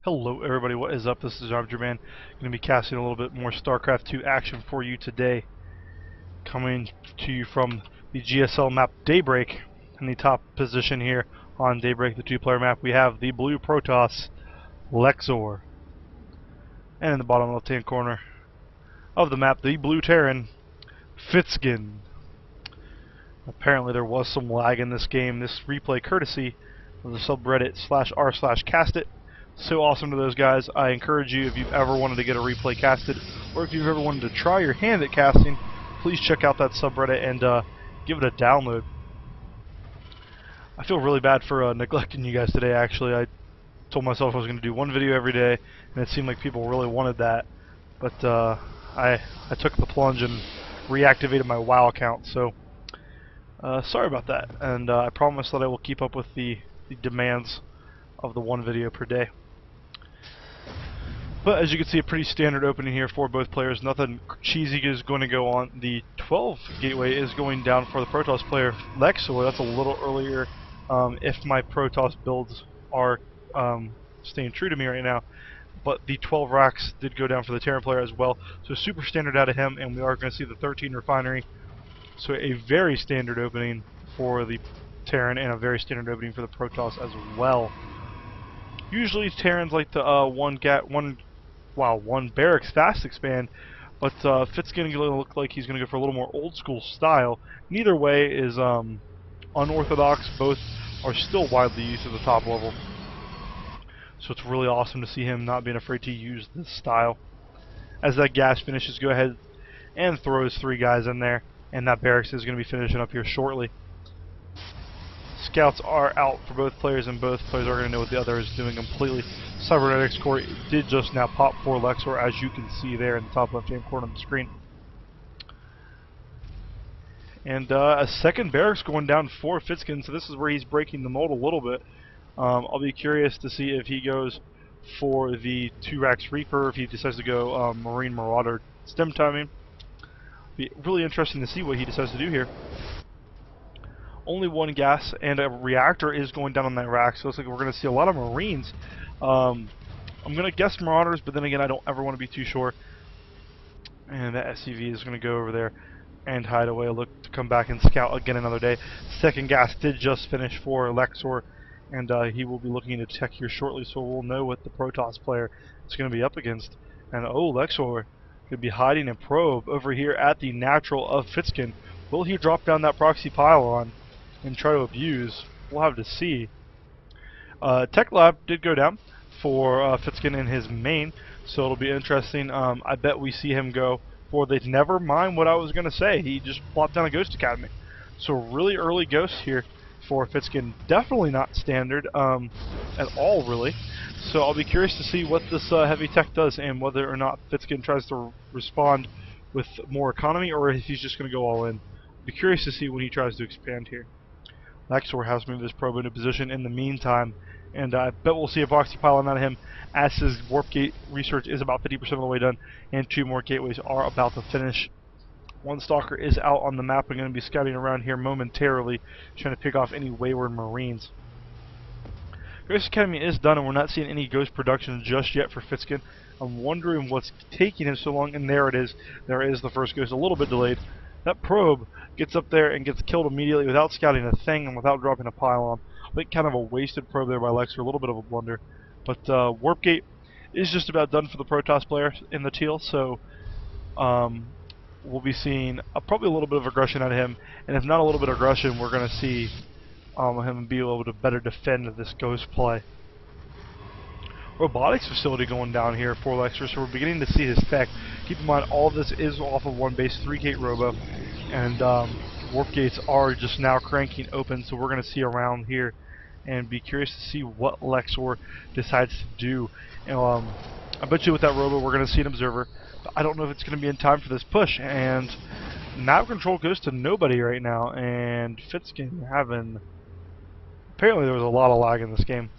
Hello everybody, what is up? This is Armgerman. Going to be casting a little bit more Starcraft 2 action for you today. Coming to you from the GSL map Daybreak. In the top position here on Daybreak, the two-player map, we have the blue Protoss, Lexor. And in the bottom left-hand corner of the map, the blue Terran, Fitzgen. Apparently there was some lag in this game. This replay courtesy of the subreddit /r/castit. So awesome to those guys. I encourage you, if you've ever wanted to get a replay casted, or if you've ever wanted to try your hand at casting, please check out that subreddit and give it a download. I feel really bad for neglecting you guys today, actually. I told myself I was going to do one video every day, and it seemed like people really wanted that. But I took the plunge and reactivated my WoW account, so sorry about that. And I promise that I will keep up with the demands of the one video per day. But as you can see, a pretty standard opening here for both players. Nothing cheesy is going to go on. The 12 gateway is going down for the Protoss player Lexor. That's a little earlier if my Protoss builds are staying true to me right now. But the 12 racks did go down for the Terran player as well. So super standard out of him, and we are going to see the 13 refinery. So a very standard opening for the Terran and a very standard opening for the Protoss as well. Usually Terrans like to one barracks fast expand, but Fitz going to look like he's going to go for a little more old school style. Neither way is unorthodox. Both are still widely used at the top level. So it's really awesome to see him not being afraid to use this style. As that gas finishes, go ahead and throw his 3 guys in there, and that barracks is going to be finishing up here shortly. Scouts are out for both players, and both players are going to know what the other is doing completely. Cybernetics core did just now pop for Lexor, as you can see there in the top left-hand corner of the screen. And a second barracks going down for Fitzgen, so this is where he's breaking the mold a little bit. I'll be curious to see if he goes for the 2 racks Reaper, if he decides to go Marine Marauder stem timing. Be really interesting to see what he decides to do here. Only 1 gas and a reactor is going down on that rack, so it looks like we're going to see a lot of Marines. I'm going to guess Marauders, but then again, I don't ever want to be too sure. And that SCV is going to go over there and hide away, look to come back and scout again another day. Second gas did just finish for Lexor, and he will be looking to tech here shortly, so we'll know what the Protoss player is going to be up against. And oh, Lexor could be hiding a probe over here at the natural of Fitzgen. Will he drop down that proxy pylon and try to abuse? We'll have to see. Tech Lab did go down for Fitzgen in his main, so it'll be interesting. I bet we see him go for the never mind what I was going to say. He just plopped down a Ghost Academy. So really early Ghost here for Fitzgen. Definitely not standard at all, really. So I'll be curious to see what this heavy tech does and whether or not Fitzgen tries to respond with more economy or if he's just going to go all in. I'll be curious to see when he tries to expand here. Lexor has moved his probe into position in the meantime, and I bet we'll see a proxy pylon out of him as his warp gate research is about 50% of the way done, and 2 more gateways are about to finish. 1 stalker is out on the map and going to be scouting around here momentarily, trying to pick off any wayward Marines. Ghost Academy is done, and we're not seeing any Ghost production just yet for Fitzgen. I'm wondering what's taking him so long, and there it is. There is the first Ghost, a little bit delayed. That probe gets up there and gets killed immediately without scouting a thing and without dropping a pylon. I think kind of a wasted probe there by Lexor, a little bit of a blunder. But Warp Gate is just about done for the Protoss player in the teal, so we'll be seeing probably a little bit of aggression out of him. And if not a little bit of aggression, we're going to see him be able to better defend this Ghost play. Robotics facility going down here for Lexor, so we're beginning to see his tech. Keep in mind, all of this is off of 1 base, 3-gate robo, and warp gates are just now cranking open, so we're going to see around here and be curious to see what Lexor decides to do. I bet you with that robo we're going to see an observer, but I don't know if it's going to be in time for this push, and nav control goes to nobody right now, and Fitzgen having... Apparently there was a lot of lag in this game.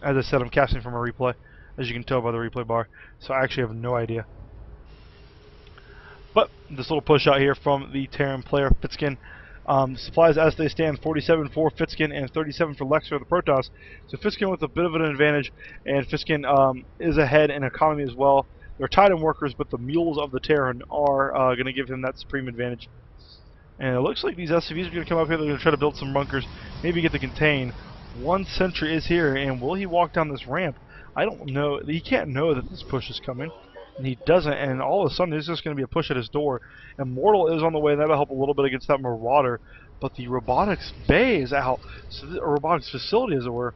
As I said, I'm casting from a replay, as you can tell by the replay bar, so I actually have no idea. But this little push out here from the Terran player, Fitzgen, Supplies as they stand, 47 for Fitzgen and 37 for Lexor the Protoss. So Fitzgen with a bit of an advantage, and Fitzgen is ahead in economy as well. They're tied in workers, but the mules of the Terran are going to give him that supreme advantage. And it looks like these SCVs are going to come up here. They're going to try to build some bunkers, maybe get the contain. One sentry is here, and will he walk down this ramp? I don't know. He can't know that this push is coming, and he doesn't. And all of a sudden, there's just going to be a push at his door. Immortal is on the way. That'll help a little bit against that Marauder. But the robotics bay is out, so a robotics facility, as it were.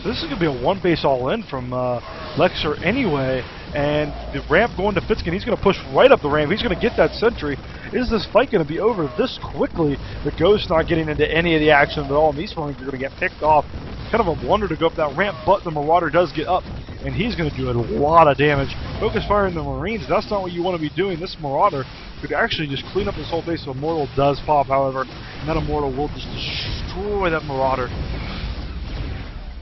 So this is going to be a one base all in from Lexor anyway. And the ramp going to Fitzgen, he's going to push right up the ramp. He's going to get that sentry. Is this fight going to be over this quickly? The Ghost's not getting into any of the action at all, and these Marines are going to get picked off. Kind of a blunder to go up that ramp, but the Marauder does get up, and he's going to do a lot of damage. Focus fire in the Marines, that's not what you want to be doing. This Marauder could actually just clean up this whole base. So Immortal does pop, however, and that Immortal will just destroy that Marauder.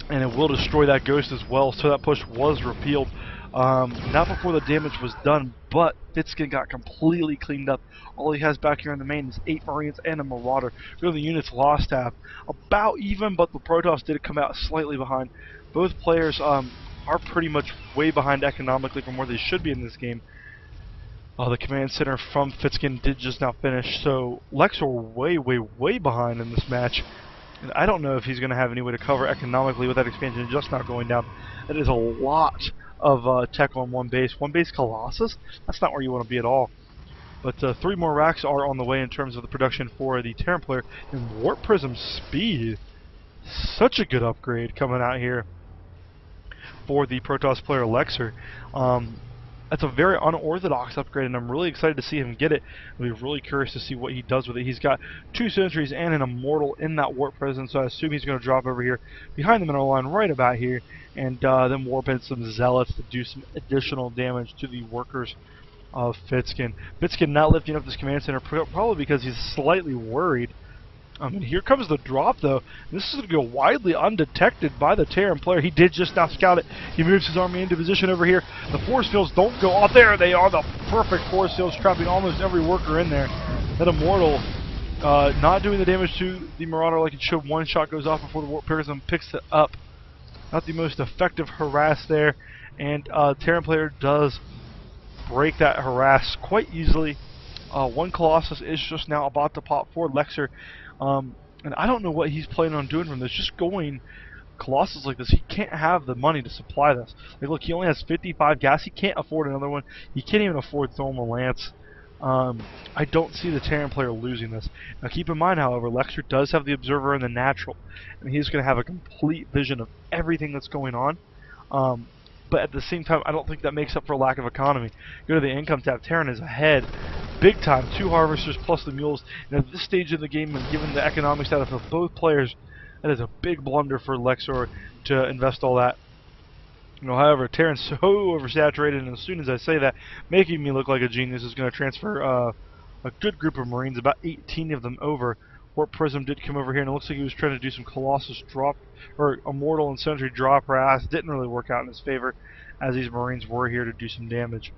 And it will destroy that Ghost as well, so that push was repealed. Not before the damage was done, but Fitzgen got completely cleaned up. All he has back here in the main is 8 Marines and a Marauder. Really, the units lost half. About even, but the Protoss did come out slightly behind. Both players are pretty much way behind economically from where they should be in this game. The command center from Fitzgen did just now finish, so Lexor way behind in this match. And I don't know if he's going to have any way to cover economically with that expansion just not going down. That is a lot of tech on one base. One base Colossus? That's not where you want to be at all. But 3 more racks are on the way in terms of the production for the Terran player. And Warp Prism speed. Such a good upgrade coming out here for the Protoss player Lexor. That's a very unorthodox upgrade, and I'm really excited to see him get it. I'll be really curious to see what he does with it. He's got 2 sentries and an Immortal in that Warp Prism, so I assume he's going to drop over here behind the mineral line right about here, and then warp in some Zealots to do some additional damage to the workers of Fitzgen. Fitzgen not lifting up this command center, probably because he's slightly worried. And here comes the drop, though. This is going to go widely undetected by the Terran player. He did just now scout it. He moves his army into position over here. The force fields don't go off. There they are, the perfect force fields, trapping almost every worker in there. That Immortal not doing the damage to the Marauder like it should. One shot goes off before the Warp Prism picks it up. Not the most effective harass there. And Terran player does break that harass quite easily. One Colossus is just now about to pop for Lexor. And I don't know what he's planning on doing from this. Just going Colossus like this, he can't have the money to supply this. Like, look, he only has 55 gas. He can't afford another one. He can't even afford Thermal Lance. I don't see the Terran player losing this. Now, keep in mind, however, Lexor does have the Observer and the Natural, and he's going to have a complete vision of everything that's going on. But at the same time, I don't think that makes up for a lack of economy. Go to the income tab. Terran is ahead big time. 2 harvesters plus the mules. And at this stage of the game, and given the economic status of both players, that is a big blunder for Lexor to invest all that. However, Terran's so oversaturated, and as soon as I say that, making me look like a genius, is going to transfer a good group of Marines, about 18 of them over. Warp Prism did come over here, and it looks like he was trying to do some Colossus drop, or Immortal and Sentry drop harass. Didn't really work out in his favor, as these Marines were here to do some damage.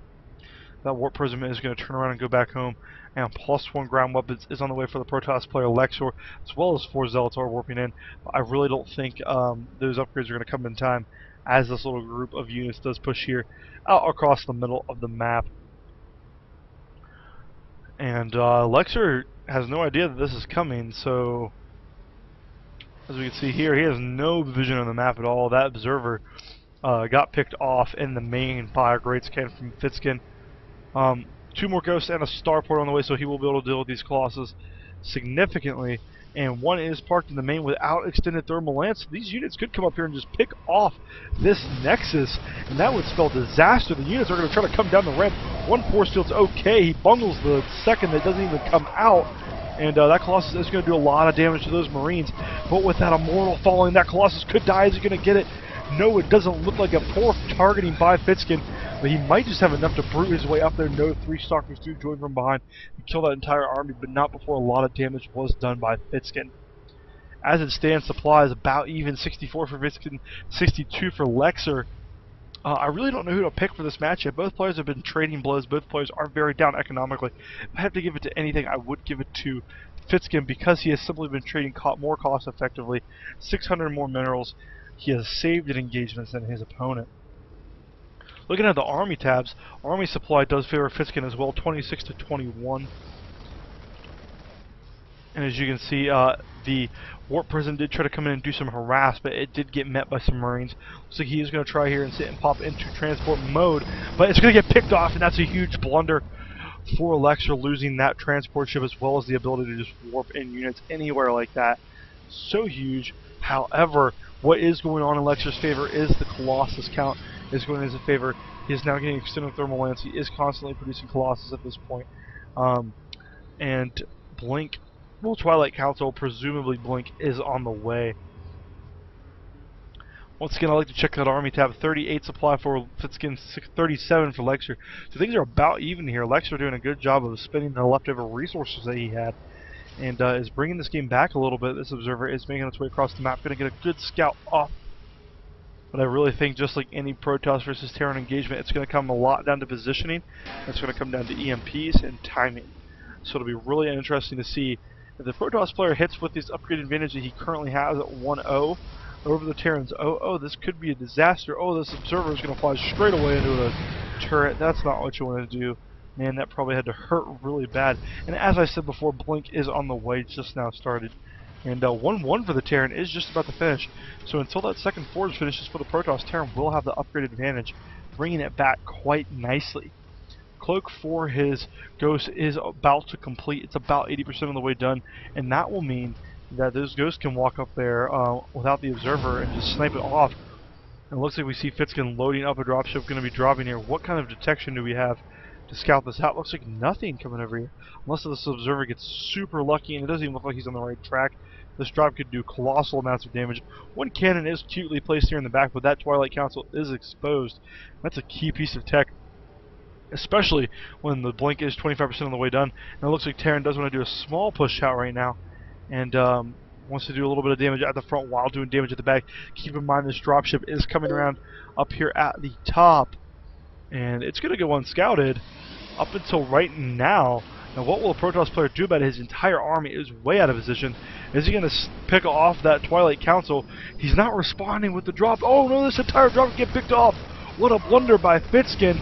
That Warp Prism is going to turn around and go back home, and +1 ground weapons is on the way for the Protoss player Lexor, as well as 4 Zealots are warping in. But I really don't think those upgrades are going to come in time, as this little group of units does push here out across the middle of the map. And Lexor has no idea that this is coming, so as we can see here, he has no vision on the map at all. That Observer got picked off in the main by a great scan from Fitzgen. 2 more Ghosts and a Starport on the way, so he will be able to deal with these Colossus significantly. And 1 is parked in the main without extended Thermal Lance. These units could come up here and just pick off this Nexus, and that would spell disaster. The units are going to try to come down the ramp. 1 force field's okay. He bungles the second that doesn't even come out. And that Colossus is going to do a lot of damage to those Marines. But with that Immortal falling, that Colossus could die. Is he going to get it? No, it doesn't look like a poor targeting by Fitzgen, but he might just have enough to brute his way up there. No, 3 Stalkers do join from behind and kill that entire army, but not before a lot of damage was done by Fitzgen. As it stands, supply is about even, 64 for Fitzgen, 62 for Lexor. I really don't know who to pick for this matchup. Both players have been trading blows. Both players are very down economically. If I have to give it to anything, I would give it to Fitzgen, because he has simply been trading more cost effectively, 600 more minerals, he has saved in engagements than his opponent. Looking at the army tabs, army supply does favor Fitzgen as well, 26 to 21. And as you can see, the Warp Prism did try to come in and do some harass, but it did get met by some Marines. So he is going to try here and sit and pop into transport mode, but it's going to get picked off, and that's a huge blunder for Lexor, losing that transport ship as well as the ability to just warp in units anywhere like that. So huge. However, what is going on in Lexor's favor is the Colossus count is going in his favor. He is now getting extended thermal lance. He is constantly producing Colossus at this point. And Blink, well, Twilight Council, presumably Blink, is on the way. Once again, I'd like to check that army tab. 38 supply for Fitzgen, 37 for Lexor. So things are about even here. Lexor doing a good job of spending the leftover resources that he had, and is bringing this game back a little bit. This observer is making its way across the map, going to get a good scout off. But I really think, just like any Protoss versus Terran engagement, it's going to come a lot down to positioning. It's going to come down to EMPs and timing. So it'll be really interesting to see if the Protoss player hits with this upgraded advantage that he currently has at 1-0 over the Terrans. Oh, this could be a disaster. Oh, this observer is going to fly straight away into a turret. That's not what you want to do. Man, that probably had to hurt really bad. And as I said before, Blink is on the way, just now started. And 1-1 for the Terran is just about to finish. So until that second forge finishes for the Protoss, Terran will have the upgraded advantage, bringing it back quite nicely. Cloak for his Ghost is about to complete. It's about 80% of the way done, and that will mean that those Ghosts can walk up there without the Observer and just snipe it off. And it looks like we see Fitzgen loading up a dropship going to be dropping here. What kind of detection do we have to scout this out? Looks like nothing coming over here, unless this Observer gets super lucky, and it doesn't even look like he's on the right track. This drop could do colossal amounts of damage. One cannon is cutely placed here in the back, but that Twilight Council is exposed. That's a key piece of tech, especially when the Blink is 25% of the way done. And it looks like Terran does want to do a small push out right now, and wants to do a little bit of damage at the front while doing damage at the back. Keep in mind, this dropship is coming around up here at the top, and it's going to go unscouted up until right now. Now, what will a Protoss player do about it? His entire army is way out of position. Is he going to pick off that Twilight Council? He's not responding with the drop. Oh no, this entire drop can get picked off. What a blunder by Fitzgen.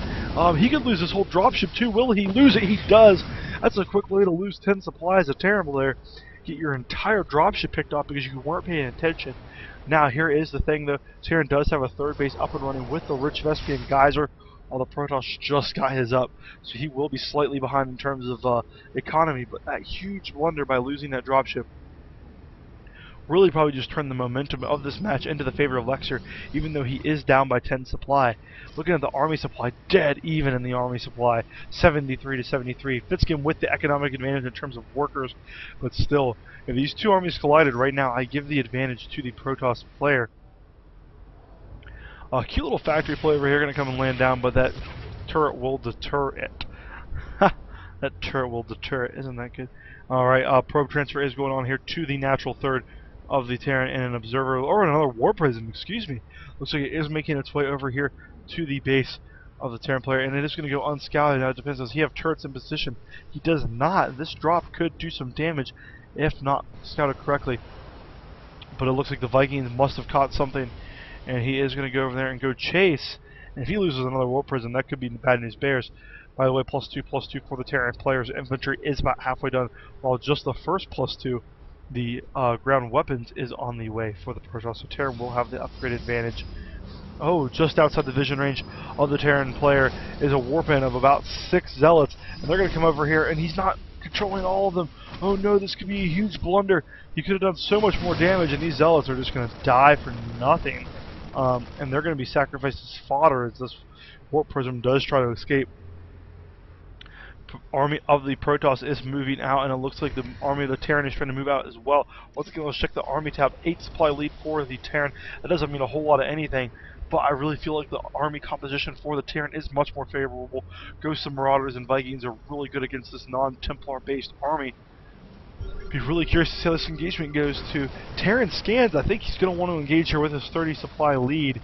He could lose this whole dropship too. Will he lose it? He does. That's a quick way to lose 10 supplies of terrible there. Get your entire dropship picked off because you weren't paying attention. Now, here is the thing though. Terran does have a third base up and running with the Rich Vespian Geyser. All the Protoss just got his up, so he will be slightly behind in terms of economy, but that huge blunder by losing that dropship really probably just turned the momentum of this match into the favor of Lexor, even though he is down by 10 supply. Looking at the army supply, dead even in the army supply, 73 to 73. Fitzgen with the economic advantage in terms of workers, but still, if these two armies collided right now, I give the advantage to the Protoss player. A cute little factory play over here going to come and land down, but that turret will deter it. That turret will deter it. Isn't that good? Alright, probe transfer is going on here to the natural third of the Terran, and an observer, or another Warp Prism, excuse me. Looks like it is making its way over here to the base of the Terran player, and it is going to go unscouted. Now it depends. Does he have turrets in position? He does not. This drop could do some damage if not scouted correctly. But it looks like the Vikings must have caught something, and he is going to go over there and go chase. And if he loses another Warp Prism, that could be bad news bears. By the way, +2/+2 for the Terran players. Infantry is about halfway done, while just the first +2, the ground weapons, is on the way for the Protoss. So Terran will have the upgraded advantage. Oh, just outside the vision range of the Terran player is a Warpin of about 6 Zealots, and they're going to come over here, and he's not controlling all of them. Oh no, this could be a huge blunder. He could have done so much more damage, and these Zealots are just going to die for nothing. And they're going to be sacrificed as fodder as this Warp Prism does try to escape. Army of the Protoss is moving out, and it looks like the army of the Terran is trying to move out as well. Once again, let's check the army tab. 8 supply lead for the Terran. That doesn't mean a whole lot of anything, but I really feel like the army composition for the Terran is much more favorable. Ghosts and Marauders and Vikings are really good against this non-Templar based army. Be really curious to see how this engagement goes to Terran scans. I think he's going to want to engage here with his 30 supply lead.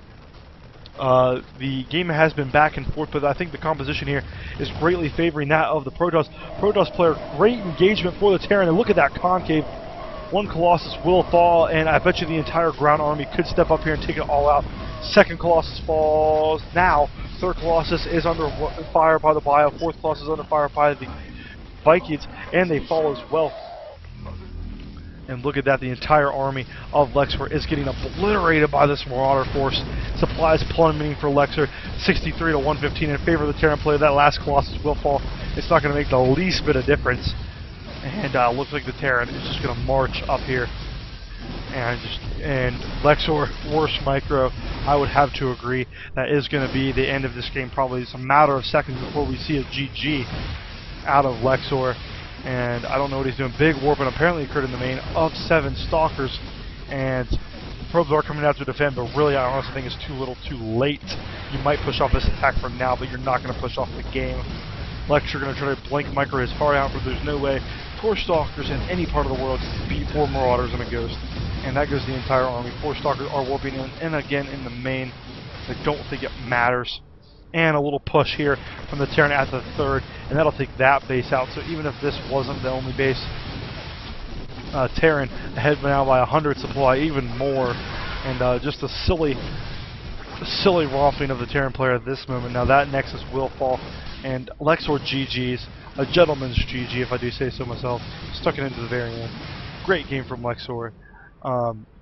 The game has been back and forth, but I think the composition here is greatly favoring that of the Protoss. Protoss player, great engagement for the Terran, and look at that concave. One Colossus will fall, and I bet you the entire ground army could step up here and take it all out. Second Colossus falls now. Third Colossus is under fire by the Bio. Fourth Colossus is under fire by the Vikings, and they fall as well. And look at that, the entire army of Lexor is getting obliterated by this Marauder force. Supplies plummeting for Lexor, 63 to 115 in favor of the Terran player. That last Colossus will fall. It's not going to make the least bit of difference. And looks like the Terran is just going to march up here. And Lexor, worst micro, I would have to agree. That is going to be the end of this game. Probably it's a matter of seconds before we see a GG out of Lexor. And I don't know what he's doing. Big warping apparently occurred in the main of 7 Stalkers. And probes are coming out to defend, but really I honestly think it's too little too late. You might push off this attack for now, but you're not going to push off the game. Lexor going to try to blink micro his heart out, but there's no way 4 Stalkers in any part of the world can beat 4 Marauders and a Ghost. And that goes the entire army. 4 Stalkers are warping in, and again in the main. I don't think it matters. And a little push here from the Terran at the 3rd, and that'll take that base out. So even if this wasn't the only base, Terran ahead now by 100 supply, even more. And just a silly romping of the Terran player at this moment. Now that Nexus will fall, and Lexor GG's, a gentleman's GG if I do say so myself, stuck it into the very end. Great game from Lexor.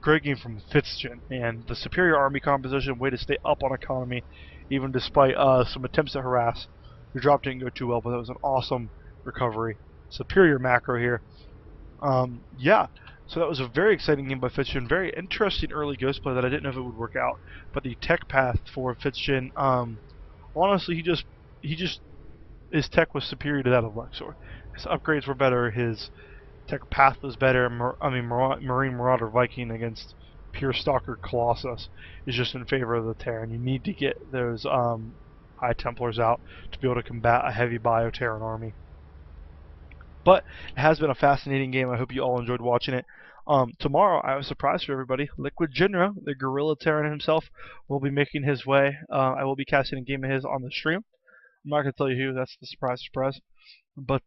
Great game from fitzgen, and the superior army composition, way to stay up on economy, even despite some attempts to harass. Your drop didn't go too well, but that was an awesome recovery. Superior macro here. Yeah, so that was a very exciting game by fitzgen. Very interesting early Ghost play that I didn't know if it would work out. But the tech path for fitzgen, honestly, his tech was superior to that of Lexor. His upgrades were better. His tech path was better. Marine Marauder Viking against pure Stalker Colossus is just in favor of the Terran. You need to get those High Templars out to be able to combat a heavy Bio Terran army. But it has been a fascinating game. I hope you all enjoyed watching it. Tomorrow, I have a surprise for everybody. Liquid Jinro, the Gorilla Terran himself, will be making his way. I will be casting a game of his on the stream. I'm not going to tell you who. That's the surprise. But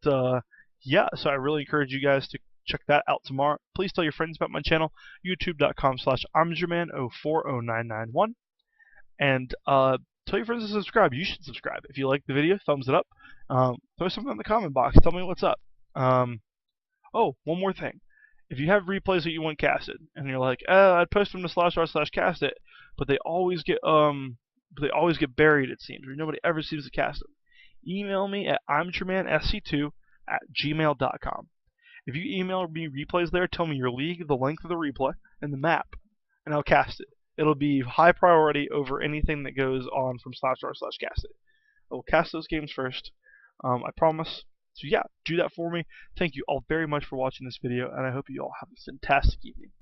yeah, so I really encourage you guys to check that out tomorrow. Please tell your friends about my channel, youtube.com/imgerman040991. And tell your friends to subscribe. You should subscribe. If you like the video, thumbs it up. Throw something in the comment box. Tell me what's up. Oh, one more thing. If you have replays that you want casted, and you're like, I'd post them to /r/cast it, but they always get buried, it seems, or nobody ever seems to cast them. Email me at imgermansc2@gmail.com. If you email me replays there, tell me your league, the length of the replay, and the map, and I'll cast it. It'll be high priority over anything that goes on from /r/cast it. I will cast those games first. I promise. So yeah, do that for me. Thank you all very much for watching this video, and I hope you all have a fantastic evening.